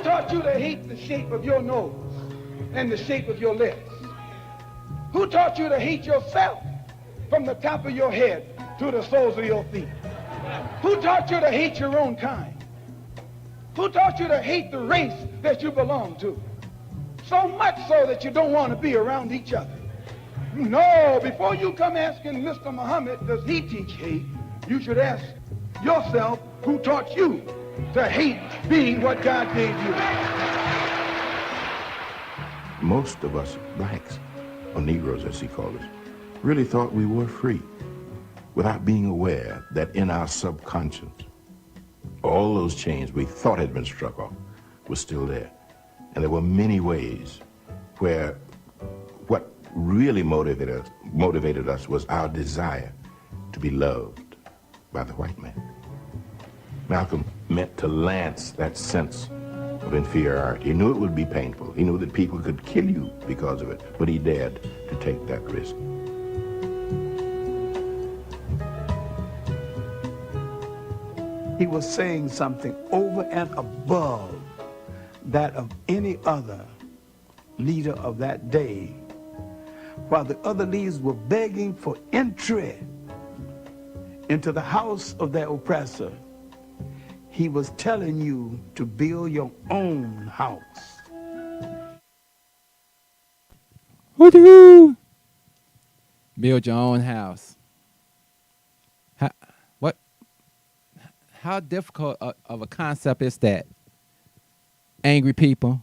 taught you to hate the shape of your nose and the shape of your lips? Who taught you to hate yourself from the top of your head to the soles of your feet? Who taught you to hate your own kind? Who taught you to hate the race that you belong to? So much so that you don't want to be around each other. No, before you come asking Mr. Muhammad, does he teach hate, you should ask yourself, who taught you to hate being what God gave you? Most of us blacks, or Negroes as he called us, really thought we were free without being aware that in our subconscious, all those chains we thought had been struck off were still there. And there were many ways where what really motivated us was our desire to be loved by the white man. Malcolm meant to lance that sense of inferiority. He knew it would be painful. He knew that people could kill you because of it, but he dared to take that risk. He was saying something over and above that of any other leader of that day, while the other leaders were begging for entry into the house of their oppressor. He was telling you to build your own house. Woo-hoo! Build your own house. How difficult of a concept is that? Angry people.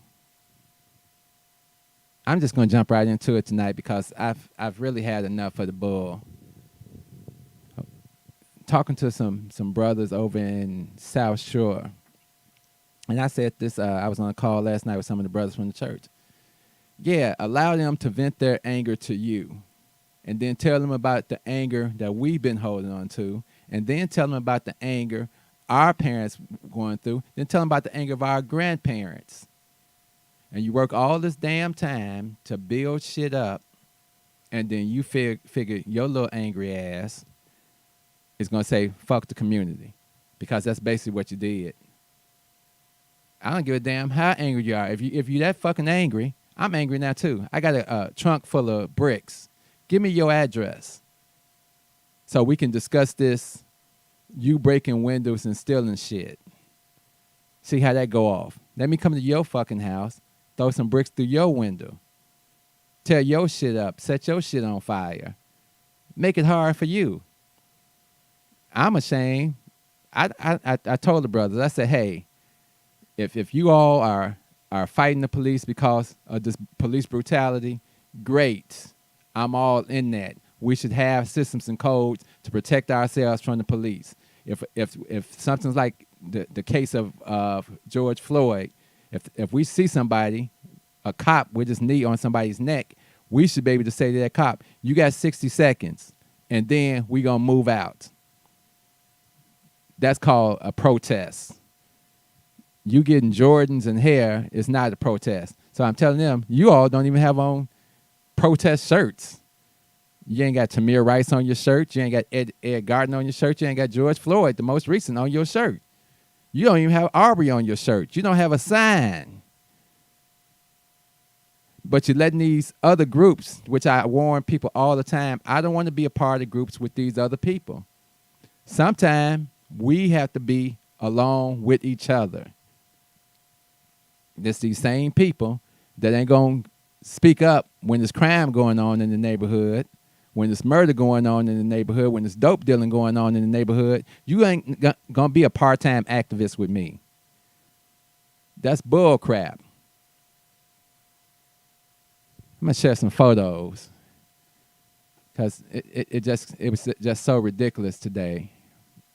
I'm just going to jump right into it tonight because I've really had enough of the bull. Talking to some brothers over in South Shore, and I said this. I was on a call last night with some of the brothers from the church. Yeah, allow them to vent their anger to you, and then tell them about the anger that we've been holding on to, and then tell them about the anger our parents going through, then tell them about the anger of our grandparents. And you work all this damn time to build shit up, and then you figure your little angry ass is going to say, fuck the community, because that's basically what you did. I don't give a damn how angry you are. If you're that fucking angry, I'm angry now too. I got a trunk full of bricks. Give me your address so we can discuss this. You breaking windows and stealing shit. See how that go off. Let me come to your fucking house, throw some bricks through your window, tear your shit up, set your shit on fire, make it hard for you. I'm ashamed. I told the brothers, I said, hey, if you all are fighting the police because of this police brutality, great. I'm all in that. We should have systems and codes to protect ourselves from the police. If something's like the case of George Floyd, if we see somebody, a cop with his knee on somebody's neck, we should be able to say to that cop, you got 60 seconds, and then we gonna move out. That's called a protest. You getting Jordans and hair is not a protest. So I'm telling them, you all don't even have on protest shirts. You ain't got Tamir Rice on your shirt. You ain't got Ed Garden on your shirt. You ain't got George Floyd, the most recent, on your shirt. You don't even have Arbery on your shirt. You don't have a sign. But you're letting these other groups, which I warn people all the time, I don't want to be a part of groups with these other people. Sometimes we have to be along with each other. It's these same people that ain't going to speak up when there's crime going on in the neighborhood, when there's murder going on in the neighborhood, when there's dope dealing going on in the neighborhood. You ain't going to be a part-time activist with me. That's bull crap. I'm going to share some photos because it was just so ridiculous today,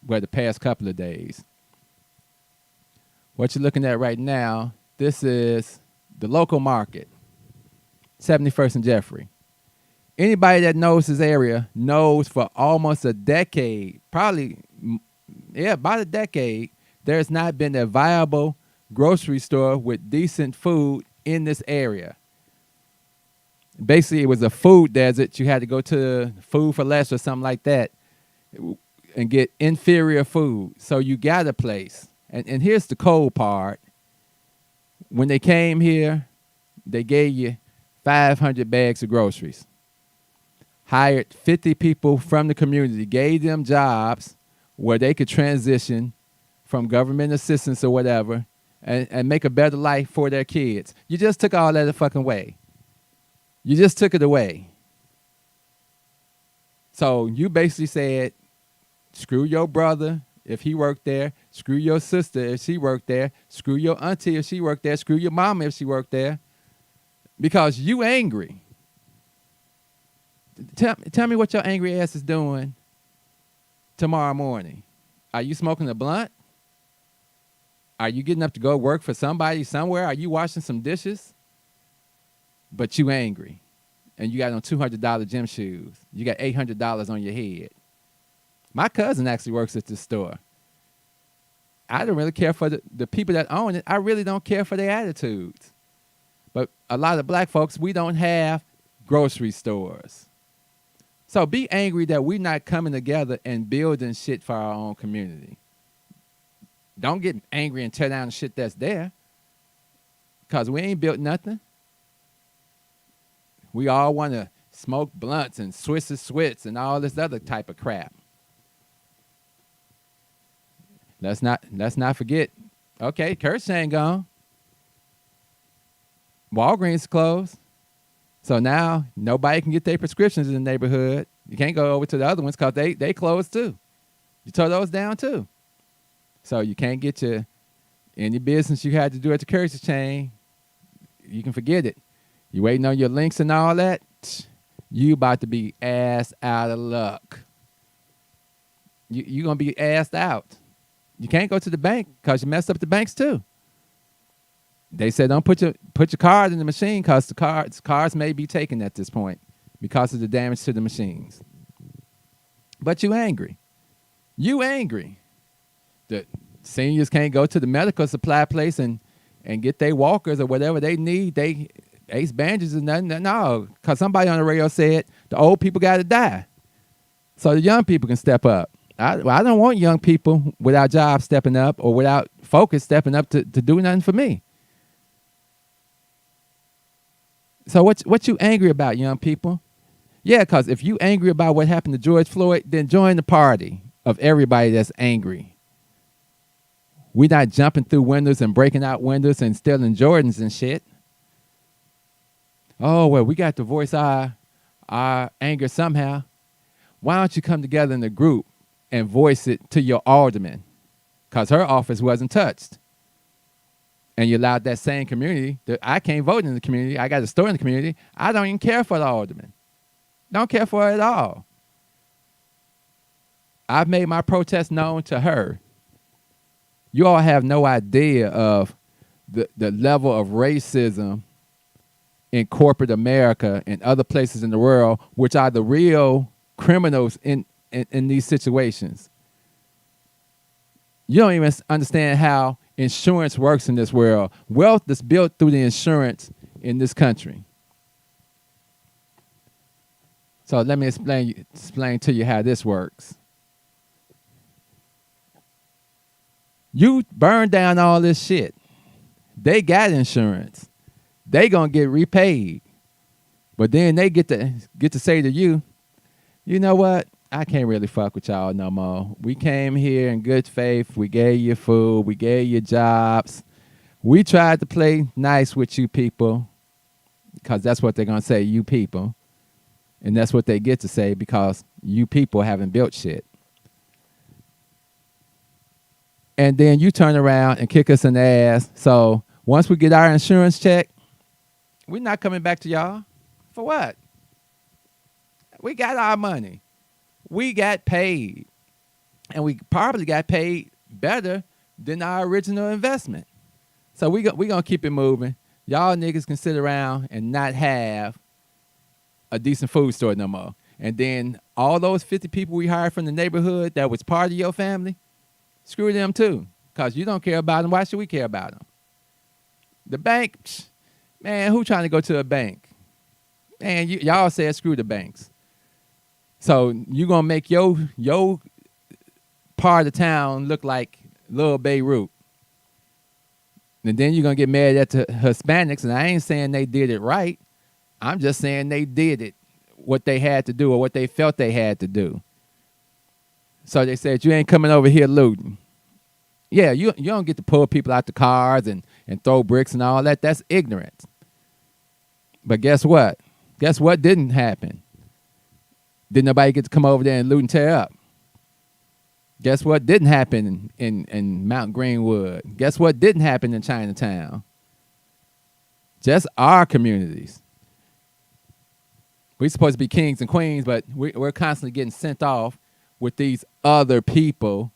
well, the past couple of days. What you're looking at right now, this is the local market, 71st and Jeffrey. Anybody that knows this area knows for almost a decade, probably, about a decade, there's not been a viable grocery store with decent food in this area. Basically, it was a food desert. You had to go to Food for Less or something like that and get inferior food. So you got a place. And here's the cold part. when they came here, they gave you 500 bags of groceries. Hired 50 people from the community, gave them jobs where they could transition from government assistance or whatever and make a better life for their kids. You just took all that fucking way. You just took it away. So you basically said, screw your brother if he worked there, screw your sister if she worked there, screw your auntie if she worked there, screw your mama if she worked there, because you angry. Tell me what your angry ass is doing tomorrow morning. Are you smoking a blunt? Are you getting up to go work for somebody somewhere? Are you washing some dishes? But you angry. And you got on $200 gym shoes. You got $800 on your head. My cousin actually works at this store. I don't really care for the people that own it. I really don't care for their attitudes. But a lot of black folks, we don't have grocery stores. So be angry that we're not coming together and building shit for our own community. Don't get angry and tear down the shit that's there, because we ain't built nothing. We all want to smoke blunts and Swisses Swits and all this other type of crap. Let's not forget. Okay, Kirschane gone. Walgreens closed. So now nobody can get their prescriptions in the neighborhood. You can't go over to the other ones because they closed too. You tore those down too. So you can't get to any business you had to do at the Kirschane. You can forget it. You waiting on your links and all that, you about to be ass out of luck. You going to be assed out. You can't go to the bank because you messed up the banks too. They said don't put your card in the machine because the cards may be taken at this point because of the damage to the machines. But you angry. You angry. The seniors can't go to the medical supply place and get their walkers or whatever they need. They ace bandages and nothing. No, because somebody on the radio said the old people got to die so the young people can step up. I don't want young people without jobs stepping up or without focus stepping up to do nothing for me. So what you angry about, young people? Yeah, because if you angry about what happened to George Floyd, then join the party of everybody that's angry. We're not jumping through windows and breaking out windows and stealing Jordans and shit. Oh, well, we got to voice our anger somehow. Why don't you come together in a group and voice it to your alderman? Because her office wasn't touched. And you allowed that same community. I can't vote in the community. I got a store in the community. I don't even care for the alderman. Don't care for her at all. I've made my protest known to her. You all have no idea of the level of racism in corporate America and other places in the world, which are the real criminals in these situations. You don't even understand how insurance works in this world. Wealth is built through the insurance in this country. So let me explain to you how this works. You burn down all this shit. They got insurance. They gonna get repaid. But then they get to say to you, you know what? I can't really fuck with y'all no more. We came here in good faith. We gave you food. We gave you jobs. We tried to play nice with you people, because that's what they're going to say, you people. And that's what they get to say, because you people haven't built shit. And then you turn around and kick us in the ass. So once we get our insurance check, we're not coming back to y'all. For what? We got our money. We got paid, and we probably got paid better than our original investment. So we gonna keep it moving. Y'all niggas can sit around and not have a decent food store no more. And then all those 50 people we hired from the neighborhood that was part of your family, screw them too, because you don't care about them. Why should we care about them? The bank, man, who trying to go to a bank? Man, y'all said screw the banks. So you gonna make your part of the town look like Little Beirut. And then you're going to get mad at the Hispanics, and I ain't saying they did it right. I'm just saying they did it, what they had to do or what they felt they had to do. So they said, you ain't coming over here looting. Yeah, you don't get to pull people out the cars and throw bricks and all that. That's ignorance. But guess what? Guess what didn't happen? Didn't nobody get to come over there and loot and tear up? Guess what didn't happen in Mount Greenwood? Guess what didn't happen in Chinatown? Just our communities. We're supposed to be kings and queens, but we're constantly getting sent off with these other people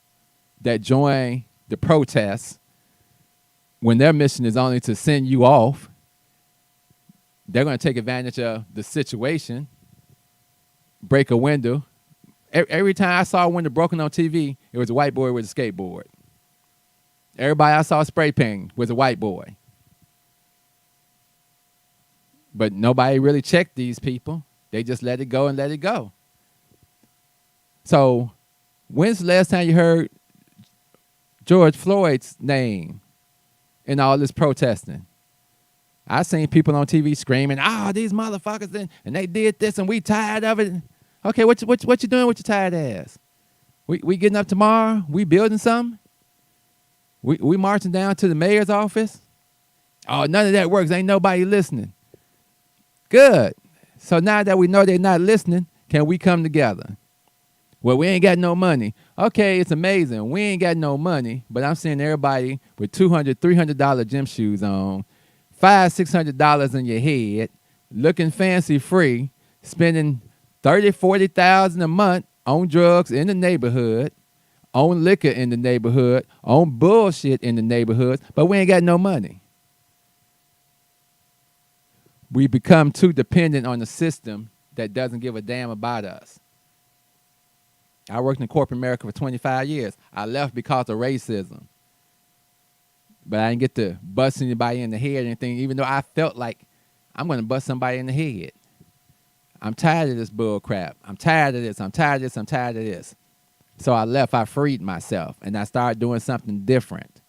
that join the protests when their mission is only to send you off. They're going to take advantage of the situation, break a window. Every time I saw a window broken on TV, it was a white boy with a skateboard. Everybody I saw spray painting was a white boy. But nobody really checked these people. They just let it go and let it go. So when's the last time you heard George Floyd's name in all this protesting? I seen people on TV screaming, these motherfuckers, and they did this, and we tired of it. Okay, what you doing with your tired ass? We getting up tomorrow? We building something? We marching down to the mayor's office? Oh, none of that works. Ain't nobody listening. Good. So now that we know they're not listening, can we come together? Well, we ain't got no money. Okay, it's amazing. We ain't got no money, but I'm seeing everybody with $200, $300 gym shoes on, $500, $600 in your head, looking fancy free, spending $30,000, $40,000 a month on drugs in the neighborhood, on liquor in the neighborhood, on bullshit in the neighborhoods, but we ain't got no money. We become too dependent on the system that doesn't give a damn about us. I worked in corporate America for 25 years. I left because of racism. But I didn't get to bust anybody in the head or anything, even though I felt like I'm going to bust somebody in the head. I'm tired of this bull crap. I'm tired of this. I'm tired of this. I'm tired of this. So I left. I freed myself, and I started doing something different.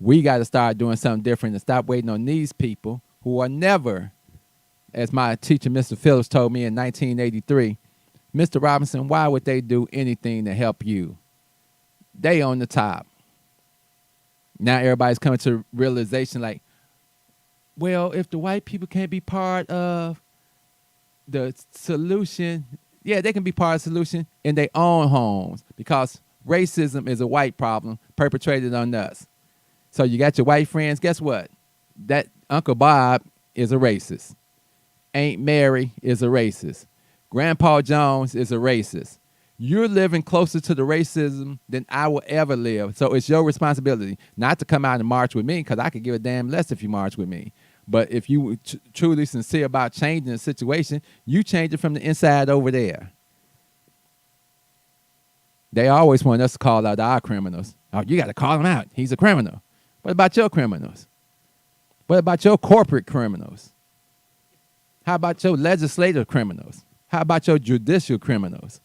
We got to start doing something different and stop waiting on these people who are never, as my teacher, Mr. Phillips, told me in 1983, Mr. Robinson, why would they do anything to help you? They on the top. Now everybody's coming to realization like, well, if the white people can't be part of the solution, yeah, they can be part of the solution in their own homes because racism is a white problem perpetrated on us. So you got your white friends. Guess what? That Uncle Bob is a racist. Aunt Mary is a racist. Grandpa Jones is a racist. You're living closer to the racism than I will ever live. So it's your responsibility not to come out and march with me because I could give a damn less if you march with me. But if you truly sincere about changing the situation, you change it from the inside over there. They always want us to call out our criminals. Oh, you got to call him out. He's a criminal. What about your criminals? What about your corporate criminals? How about your legislative criminals? How about your judicial criminals?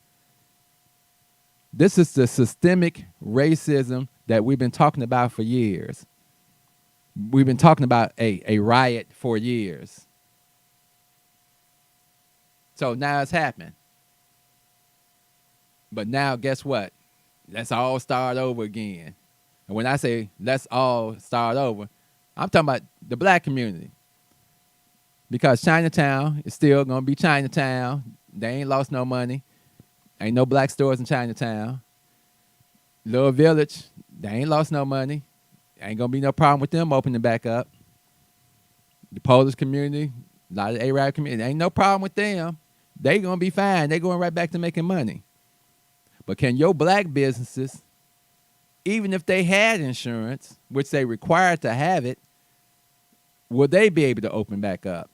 This is the systemic racism that we've been talking about for years. We've been talking about a riot for years. So now it's happening. But now, guess what? Let's all start over again. And when I say let's all start over, I'm talking about the black community. Because Chinatown is still going to be Chinatown. They ain't lost no money. Ain't no black stores in Chinatown. Little Village, they ain't lost no money. Ain't going to be no problem with them opening back up. The Polish community, a lot of the Arab community, ain't no problem with them. They going to be fine. They going right back to making money. But can your black businesses, even if they had insurance, which they required to have it, will they be able to open back up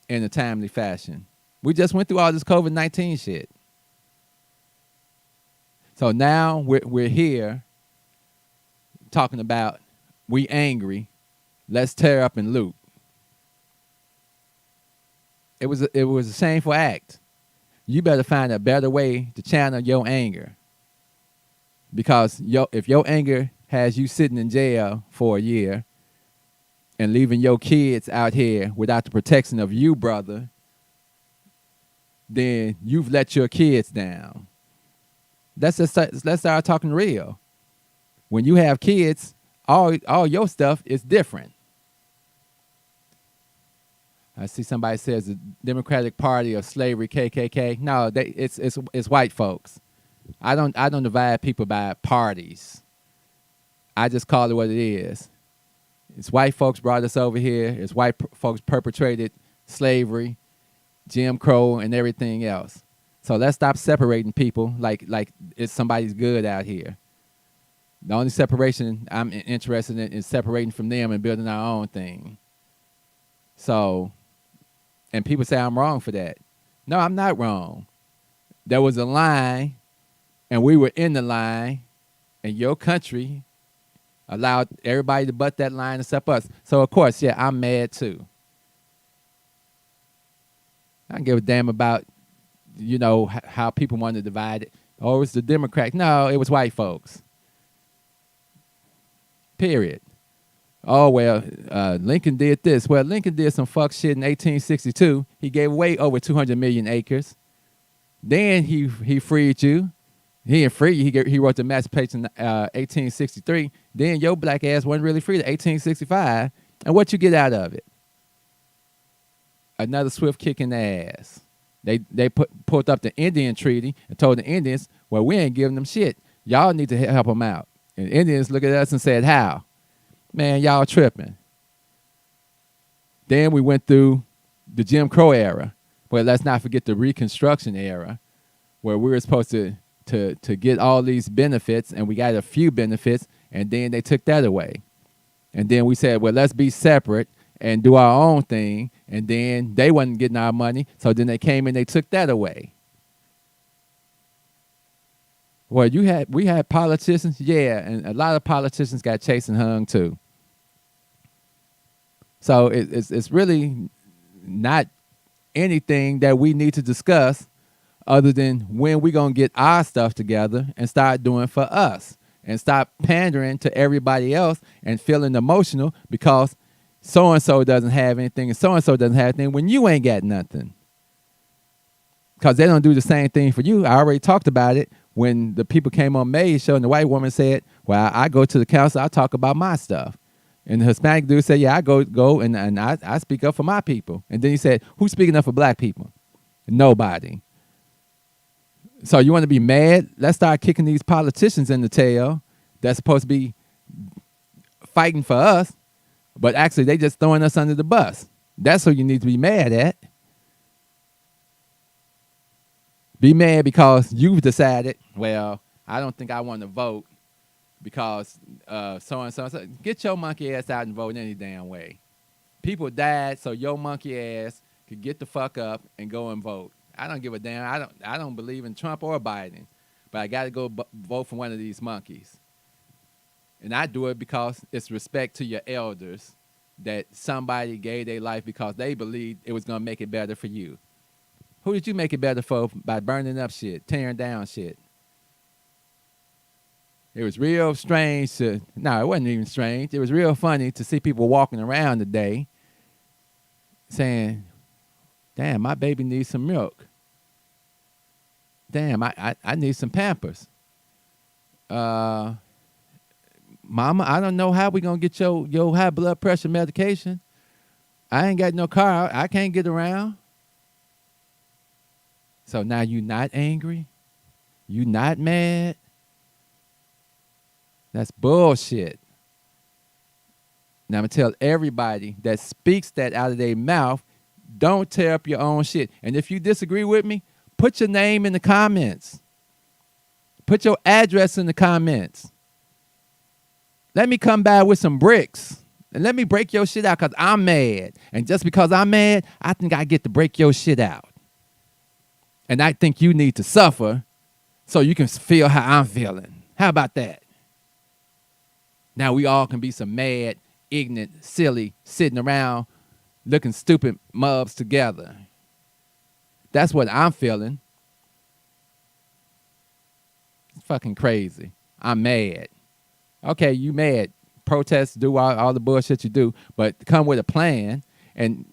in a timely fashion? We just went through all this COVID-19 shit. So now we're here talking about we angry, let's tear up and loot. It was a shameful act. You better find a better way to channel your anger. Because if your anger has you sitting in jail for a year and leaving your kids out here without the protection of you, brother, then you've let your kids down. Let's start talking real. When you have kids, all your stuff is different. I see somebody says the Democratic Party of Slavery, KKK. No, it's white folks. I don't divide people by parties. I just call it what it is. It's white folks brought us over here. It's white folks perpetrated slavery, Jim Crow, and everything else. So let's stop separating people like it's somebody's good out here. The only separation I'm interested in is separating from them and building our own thing. So, and people say I'm wrong for that. No, I'm not wrong. There was a line, and we were in the line, and your country allowed everybody to butt that line except us. So, of course, yeah, I'm mad too. I don't give a damn about, how people want to divide it. Oh, it was the Democrat. No, it was white folks. Period. Oh, well, Lincoln did this. Well, Lincoln did some fuck shit in 1862. He gave away over 200 million acres. Then he freed you. He didn't free you. He wrote the Emancipation in 1863. Then your black ass wasn't really free to 1865. And what you get out of it? Another swift kick in the ass. They pulled up the Indian Treaty and told the Indians, well, we ain't giving them shit. Y'all need to help them out. And the Indians looked at us and said, how? Man, y'all tripping. Then we went through the Jim Crow era. Well, let's not forget the Reconstruction era, where we were supposed to get all these benefits, and we got a few benefits, and then they took that away. And then we said, well, let's be separate and do our own thing, and then they wasn't getting our money, so then they came and they took that away. Well, we had politicians, yeah, and a lot of politicians got chased and hung too. So it's really not anything that we need to discuss other than when we gonna get our stuff together and start doing for us and stop pandering to everybody else and feeling emotional because so-and-so doesn't have anything and so-and-so doesn't have anything when you ain't got nothing. Because they don't do the same thing for you. I already talked about it when the people came on May's show and the white woman said, well, I go to the council, I talk about my stuff. And the Hispanic dude said, yeah, I go and I speak up for my people. And then he said, who's speaking up for black people? Nobody. So you want to be mad? Let's start kicking these politicians in the tail that's supposed to be fighting for us, but actually they just throwing us under the bus. That's who you need to be mad at. Be mad because you've decided, well, I don't think I want to vote because so-and-so. Get your monkey ass out and vote any damn way. People died so your monkey ass could get the fuck up and go and vote. I don't give a damn. I don't believe in Trump or Biden, but I got to go vote for one of these monkeys. And I do it because it's respect to your elders that somebody gave their life because they believed it was going to make it better for you. Who did you make it better for by burning up shit, tearing down shit? It was real strange it wasn't even strange. It was real funny to see people walking around today saying, damn, my baby needs some milk. Damn, I need some Pampers. Mama, I don't know how we going to get your high blood pressure medication. I ain't got no car. I can't get around. So now you not angry? You not mad? That's bullshit. Now I'm going to tell everybody that speaks that out of their mouth, don't tear up your own shit. And if you disagree with me, put your name in the comments. Put your address in the comments. Let me come by with some bricks and let me break your shit out because I'm mad. And just because I'm mad, I think I get to break your shit out. And I think you need to suffer so you can feel how I'm feeling. How about that? Now we all can be some mad, ignorant, silly, sitting around looking stupid mubs together. That's what I'm feeling. It's fucking crazy. I'm mad. Okay, you mad, protest, do all the bullshit you do, but come with a plan. And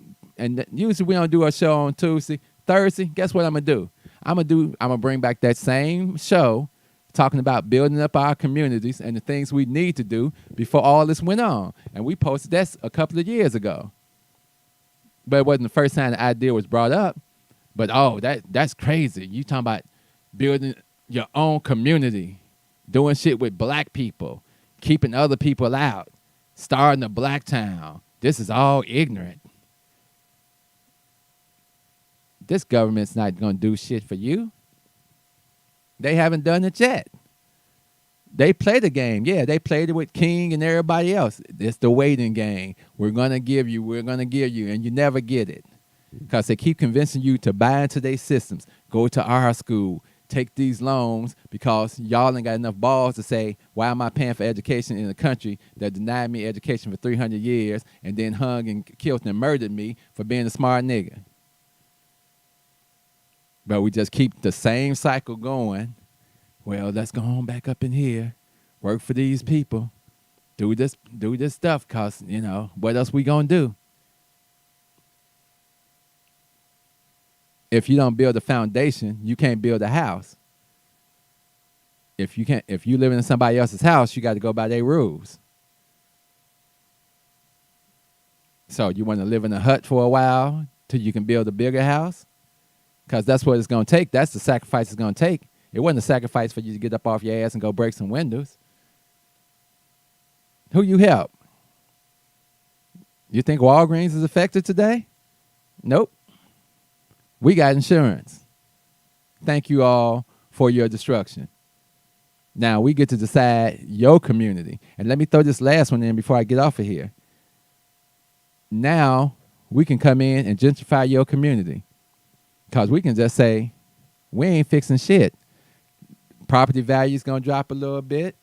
usually we don't do a show on Tuesday. Thursday, guess what I'm gonna do? I'm gonna bring back that same show talking about building up our communities and the things we need to do before all this went on. And we posted that a couple of years ago. But it wasn't the first time the idea was brought up. But that's crazy. You talking about building your own community, doing shit with black people, keeping other people out, starting a black town. This is all ignorant. This government's not going to do shit for you. They haven't done it yet. They play the game. Yeah, they played it with King and everybody else. It's the waiting game. We're going to give you, and you never get it. Because they keep convincing you to buy into their systems, go to our school, take these loans because y'all ain't got enough balls to say, why am I paying for education in a country that denied me education for 300 years and then hung and killed and murdered me for being a smart nigga? But we just keep the same cycle going. Well, let's go on back up in here, work for these people, do this stuff, because, what else we going to do? If you don't build a foundation, you can't build a house. If you live in somebody else's house, you got to go by their rules. So you want to live in a hut for a while till you can build a bigger house? Because that's what it's going to take. That's the sacrifice it's going to take. It wasn't a sacrifice for you to get up off your ass and go break some windows. Who you help? You think Walgreens is affected today? Nope. We got insurance. Thank you all for your destruction. Now we get to decide your community. And let me throw this last one in before I get off of here. Now we can come in and gentrify your community. Because we can just say, we ain't fixing shit. Property value's going to drop a little bit.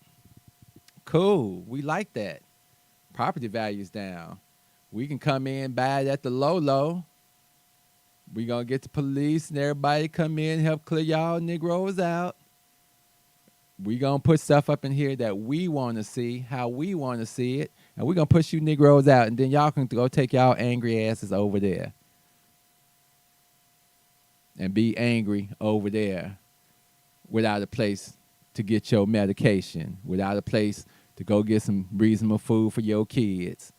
Cool. We like that. Property value's down. We can come in, buy it at the low. We going to get the police and everybody come in, help clear y'all Negroes out. We going to put stuff up in here that we want to see, how we want to see it. And we going to push you Negroes out. And then y'all can go take y'all angry asses over there. And be angry over there without a place to get your medication, without a place to go get some reasonable food for your kids,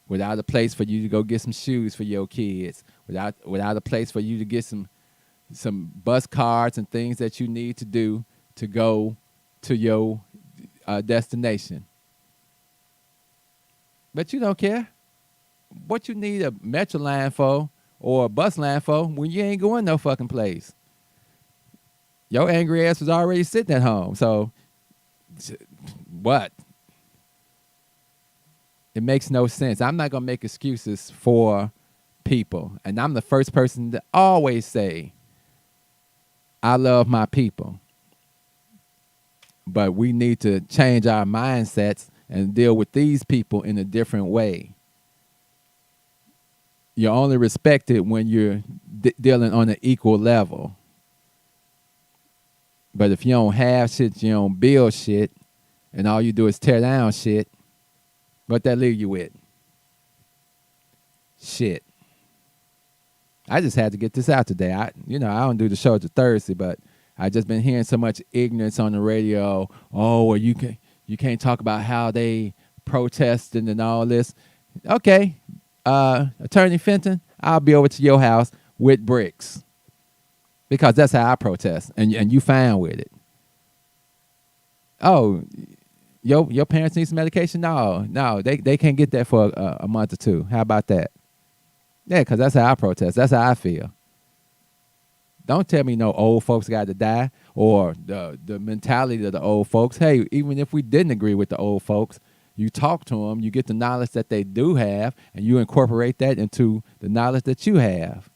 without a place for you to go get some shoes for your kids, without a place for you to get some bus cards and things that you need to do to go to your destination. But you don't care. What you need a metro line for or a bus line for when you ain't going no fucking place? Your angry ass was already sitting at home. So, what? It makes no sense. I'm not going to make excuses for people. And I'm the first person to always say, I love my people. But we need to change our mindsets and deal with these people in a different way. You're only respected when you're dealing on an equal level. But if you don't have shit, you don't build shit, and all you do is tear down shit, what that leave you with? Shit. I just had to get this out today. I don't do the show till Thursday, but I just been hearing so much ignorance on the radio. Oh, well, you can't talk about how they protesting and all this. Okay, Attorney Fenton, I'll be over to your house with bricks. Because that's how I protest, and you fine with it. Oh, your parents need some medication? No, they can't get that for a month or two. How about that? Yeah, because that's how I protest. That's how I feel. Don't tell me no old folks got to die, or the mentality of the old folks. Hey, even if we didn't agree with the old folks, you talk to them, you get the knowledge that they do have, and you incorporate that into the knowledge that you have.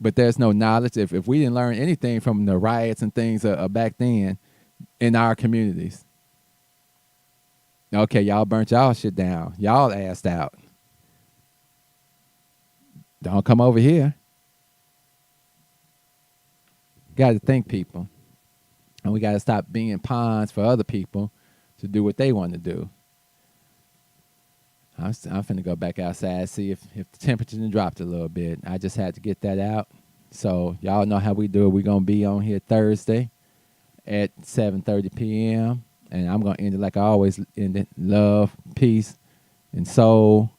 But there's no knowledge. If we didn't learn anything from the riots and things back then in our communities. Okay, y'all burnt y'all shit down. Y'all assed out. Don't come over here. Got to think, people. And we got to stop being pawns for other people to do what they want to do. I'm finna go back outside, see if the temperature dropped a little bit. I just had to get that out. So y'all know how we do it. We're going to be on here Thursday at 7:30 p.m. And I'm going to end it like I always end it. Love, peace, and soul.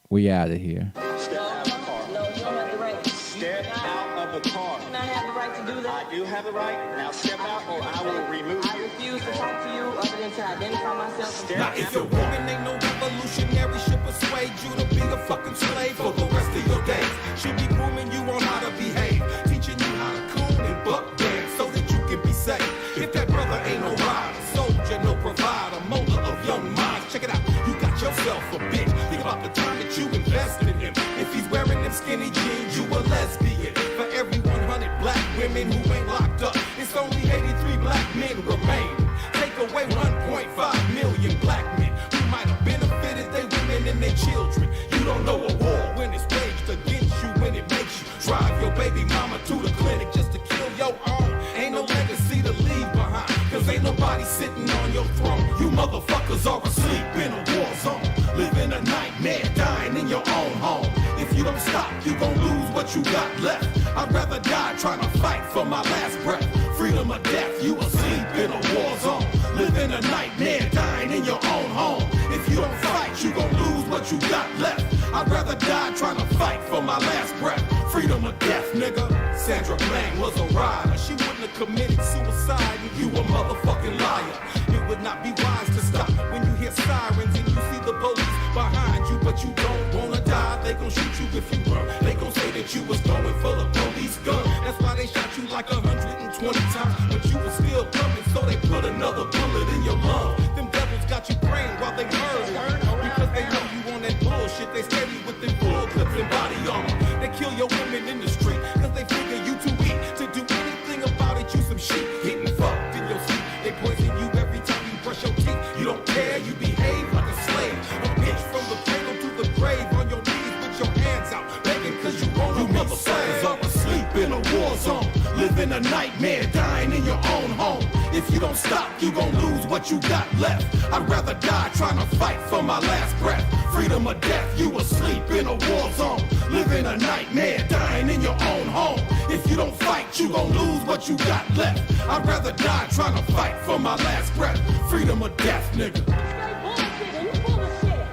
We out of here. Step out of the car. No, you don't have the right. Step out of the car. Do not have the right to do that. I do have the right. Now step out or I will remove I you. refuse to talk to you other than to identify myself. Step Now, if your woman ain't no revolutionary, she'll persuade you to be a fucking slave for the rest of your days. She'll be grooming you on how to behave, teaching you how to coon and buck dance so that you can be safe. If that brother ain't no rider, soldier, no provider, molder of young minds, check it out. You got yourself a bitch. Think about the time that you invested in him. If he's wearing them skinny jeans, you a lesbian. For every 100 black women who ain't locked up, it's only 83 black men remain. Take away 1.5 million black men who might have benefited their women and their children. You don't know a war when it's waged against you, when it makes you drive your baby mama to the clinic just to kill your own. Ain't no legacy to leave behind, cause ain't nobody sitting on your throne. You motherfuckers are asleep in a war zone, living a nightmare, dying in your own home. If you don't stop, you gon' lose what you got left. I'd rather die trying to fight for my last breath. Freedom or death, you asleep in a war zone, living a nightmare, dying in your own home. If you don't fight, you gon' lose what you got left. I'd rather die trying to fight for my last breath. Freedom or death, nigga. Sandra Bland was a rider. She wouldn't have committed suicide if you a motherfucking liar. It would not be wise to stop when you hear sirens and you see the police behind you, but you don't wanna die. They gon' shoot you if you run. They gon' say that you was going for the police gun. That's why they shot you like 120 times, but you was still coming, so they put another bullet in your lung. Them devils got you praying while they murder, because they know you on that bullshit. They steady with them bull clips and body armor. They kill your women in the street, cause they figure you too weak to do anything about it. You some shit, getting fucked in your sleep. They poison you every time you brush your teeth. You don't care, you behave like a slave. A bitch from the cradle to the grave, on your knees with your hands out, begging cause you wanna be saved. Are asleep in a war zone, living a nightmare, dying in your own home. If you don't stop, you gon' lose what you got left. I'd rather die trying to fight for my last breath. Freedom or death, you asleep in a war zone, living a nightmare, dying in your own home. If you don't fight, you gon' lose what you got left. I'd rather die trying to fight for my last breath. Freedom or death, nigga. Straight bullshit, and you full of shit.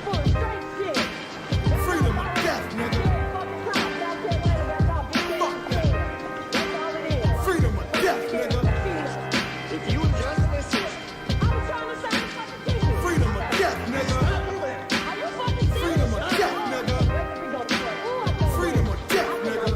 Full of straight shit. Freedom or death, nigga. Fuck that. Freedom or death, nigga. If you would just listen. Freedom or death, nigga. Freedom or death, nigga. Freedom or death, nigga.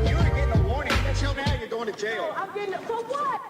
You were getting a warning. Until now, you're going to jail. I'm getting it for what?